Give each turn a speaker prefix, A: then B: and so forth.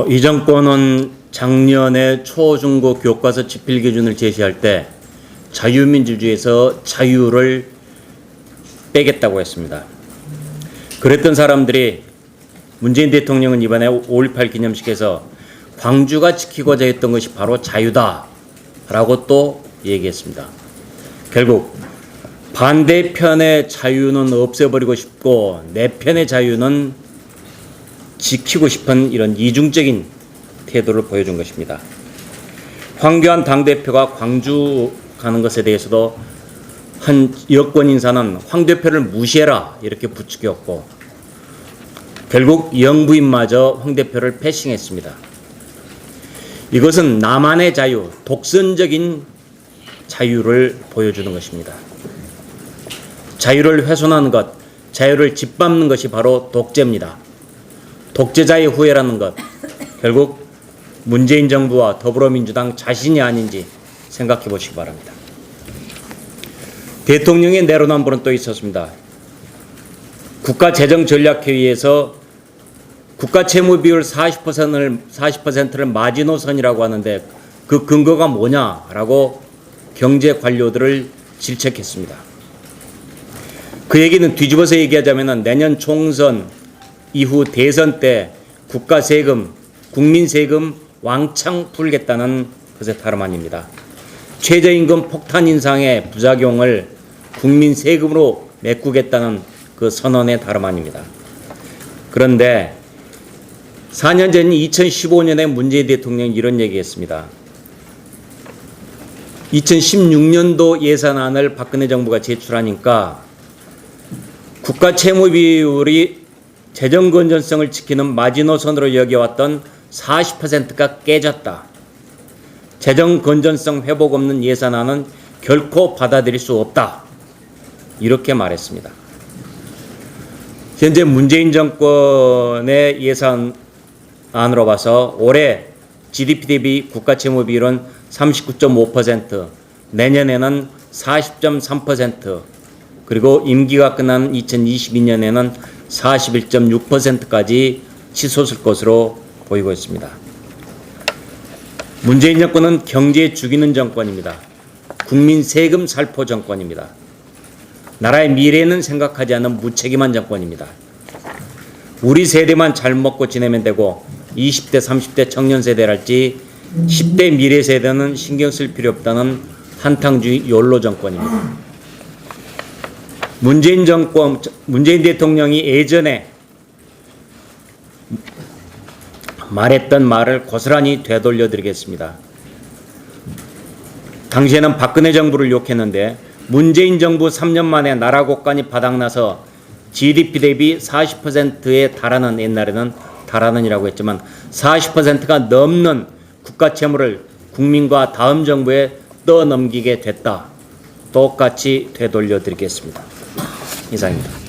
A: 이 정권은 작년에 초중고 교과서 지필 기준을 제시할 때 자유민주주의에서 자유를 빼겠다고 했습니다. 그랬던 사람들이 문재인 대통령은 이번에 5.18 기념식에서 광주가 지키고자 했던 것이 바로 자유다라고 또 얘기했습니다. 결국 반대편의 자유는 없애버리고 싶고 내 편의 자유는 지키고 싶은 이런 이중적인 태도를 보여준 것입니다. 황교안 당대표가 광주 가는 것에 대해서도 한 여권 인사는 황 대표를 무시해라 이렇게 부추겼고 결국 영부인마저 황 대표를 패싱했습니다. 이것은 나만의 자유, 독선적인 자유를 보여주는 것입니다. 자유를 훼손하는 것, 자유를 짓밟는 것이 바로 독재입니다. 독재자의 후예라는 것, 결국 문재인 정부와 더불어민주당 자신이 아닌지 생각해 보시기 바랍니다. 대통령의 내로남불은 또 있었습니다. 국가재정전략회의에서 국가채무 비율 40%를 마지노선이라고 하는데 그 근거가 뭐냐라고 경제 관료들을 질책했습니다. 그 얘기는 뒤집어서 얘기하자면 내년 총선 이후 대선 때 국가 세금, 국민 세금 왕창 풀겠다는 것의 다름 아닙니다. 최저임금 폭탄 인상의 부작용을 국민 세금으로 메꾸겠다는 그 선언의 다름 아닙니다. 그런데 4년 전 2015년에 문재인 대통령이 이런 얘기했습니다. 2016년도 예산안을 박근혜 정부가 제출하니까 국가 채무 비율이 재정 건전성을 지키는 마지노선으로 여겨왔던 40%가 깨졌다. 재정 건전성 회복 없는 예산안은 결코 받아들일 수 없다. 이렇게 말했습니다. 현재 문재인 정권의 예산안으로 봐서 올해 GDP 대비 국가 채무 비율은 39.5%, 내년에는 40.3%, 그리고 임기가 끝난 2022년에는 41.6%까지 치솟을 것으로 보이고 있습니다. 문재인 정권은 경제 죽이는 정권입니다. 국민 세금 살포 정권입니다. 나라의 미래는 생각하지 않는 무책임한 정권입니다. 우리 세대만 잘 먹고 지내면 되고 20대, 30대 청년 세대랄지 10대 미래 세대는 신경 쓸 필요 없다는 한탕주의 욜로 정권입니다. 문재인 대통령이 예전에 말했던 말을 고스란히 되돌려 드리겠습니다. 당시에는 박근혜 정부를 욕했는데 문재인 정부 3년 만에 나라 곳간이 바닥나서 GDP 대비 40%에 달하는, 옛날에는 달하는이라고 했지만 40%가 넘는 국가 채무를 국민과 다음 정부에 떠넘기게 됐다. 똑같이 되돌려 드리겠습니다. 이상입니다.